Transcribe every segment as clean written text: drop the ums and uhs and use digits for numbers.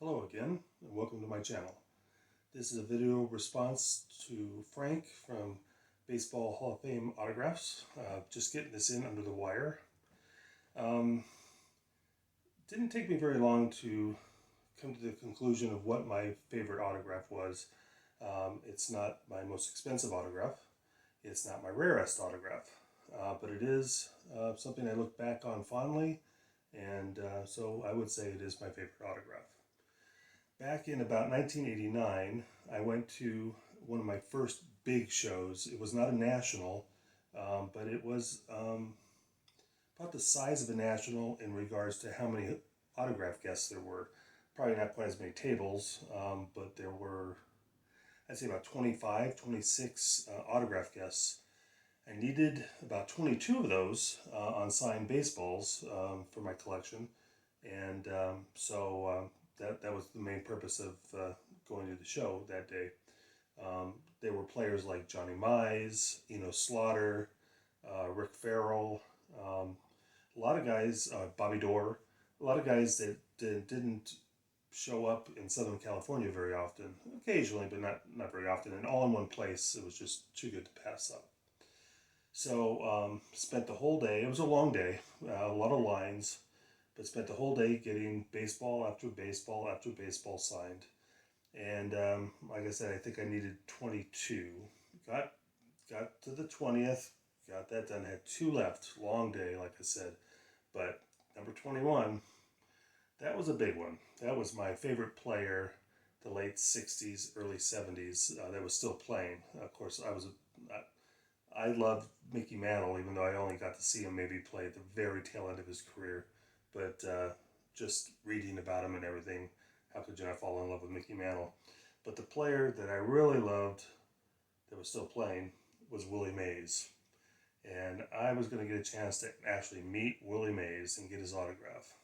Hello again, and welcome to my channel. This is a video response to Frank from Baseball Hall of Fame Autographs. Just getting this in under the wire. Um, didn't take me very long to come to the conclusion of what my favorite autograph was. It's not my most expensive autograph. It's not my rarest autograph. But it is something I look back on fondly, and so I would say it is my favorite autograph. Back in about 1989, I went to one of my first big shows. It was not a national, but it was about the size of a national in regards to how many autograph guests there were. Probably not quite as many tables, but there were, I'd say about 25, 26 autograph guests. I needed about 22 of those on signed baseballs for my collection, and that was the main purpose of going to the show that day. There were players like Johnny Mize, Slaughter, Rick Farrell, a lot of guys, Bobby Dorr, a lot of guys that didn't show up in Southern California very often, occasionally, but not very often, and all in one place. It was just too good to pass up. So spent the whole day. It was a long day, a lot of lines, but spent the whole day getting baseball after baseball after baseball signed. And like I said, I think I needed 22. Got to the 20th, got that done. Had two left. Long day, like I said. But number 21, that was a big one. That was my favorite player, the late 60s, early 70s, that was still playing. Of course, I loved Mickey Mantle, even though I only got to see him maybe play at the very tail end of his career. But just reading about him and everything, how could you not fall in love with Mickey Mantle? But the player that I really loved that was still playing was Willie Mays. And I was going to get a chance to actually meet Willie Mays and get his autograph.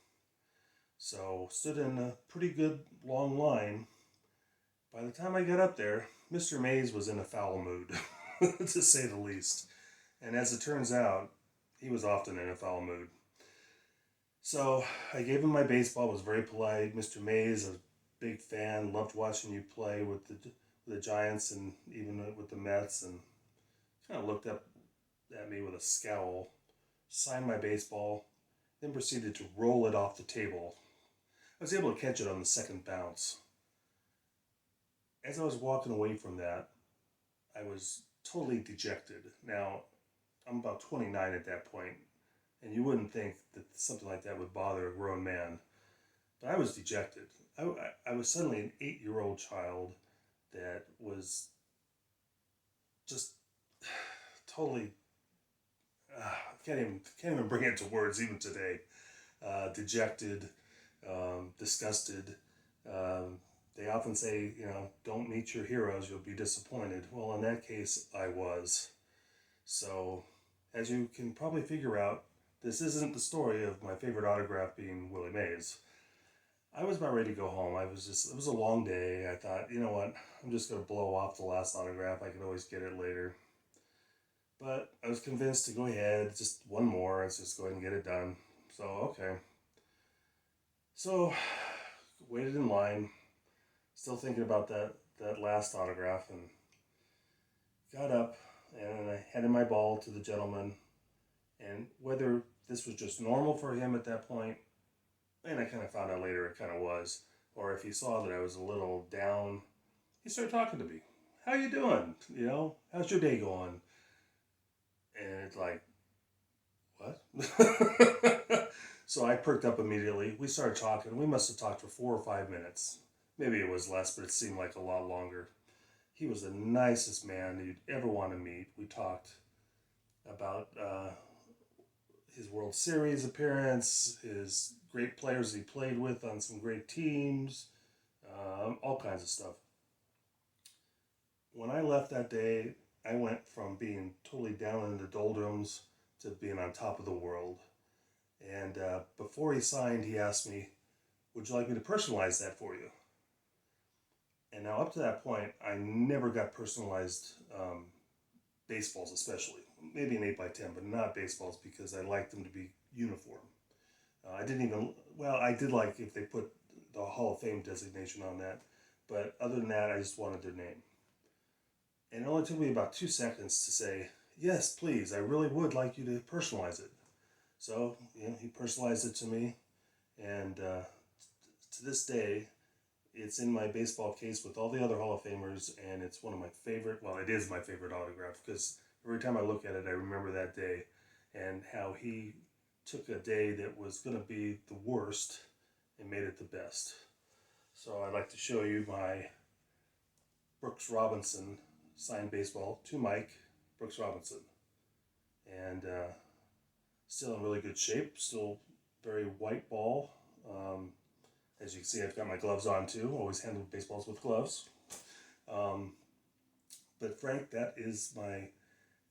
So stood in a pretty good long line. By the time I got up there, Mr. Mays was in a foul mood, to say the least. And as it turns out, he was often in a foul mood. So I gave him my baseball, was very polite. Mr. Mays, a big fan, loved watching you play with the Giants and even with the Mets, and kind of looked up at me with a scowl, signed my baseball, then proceeded to roll it off the table. I was able to catch it on the second bounce. As I was walking away from that, I was totally dejected. Now, I'm about 29 at that point, and you wouldn't think that something like that would bother a grown man. But I was dejected. I was suddenly an 8-year-old child that was just totally, can't even bring it to words even today. Dejected, disgusted. They often say, don't meet your heroes, you'll be disappointed. Well, in that case, I was. So, as you can probably figure out, this isn't the story of my favorite autograph being Willie Mays. I was about ready to go home. It was a long day. I thought, you know what, I'm just going to blow off the last autograph. I can always get it later. But I was convinced to go ahead, just one more. Let's just go ahead and get it done. So, okay. So, waited in line, still thinking about that last autograph, and got up and I handed my ball to the gentleman. And whether this was just normal for him at that point, and I kind of found out later it kind of was, or if he saw that I was a little down, he started talking to me. How you doing? How's your day going? And it's like, what? So I perked up immediately. We started talking. We must have talked for 4 or 5 minutes. Maybe it was less, but it seemed like a lot longer. He was the nicest man you'd ever want to meet. We talked about his World Series appearance, his great players he played with on some great teams, all kinds of stuff. When I left that day, I went from being totally down in the doldrums to being on top of the world. And before he signed, he asked me, would you like me to personalize that for you? And now up to that point, I never got personalized baseballs, especially. Maybe an 8x10, but not baseballs because I liked them to be uniform. I didn't even, well, I did like if they put the Hall of Fame designation on that. But other than that, I just wanted their name. And it only took me about 2 seconds to say, yes, please, I really would like you to personalize it. So, he personalized it to me, and to this day, it's in my baseball case with all the other Hall of Famers, and it's one of my favorite, well, it is my favorite autograph, because every time I look at it, I remember that day and how he took a day that was going to be the worst and made it the best. So I'd like to show you my Brooks Robinson signed baseball to Mike Brooks Robinson. And still in really good shape, still very white ball. As you can see, I've got my gloves on too. Always handle baseballs with gloves. But Frank, that is my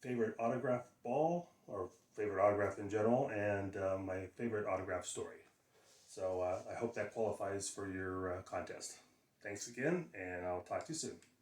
favorite autograph ball, or favorite autograph in general, and my favorite autograph story. So I hope that qualifies for your contest. Thanks again, and I'll talk to you soon.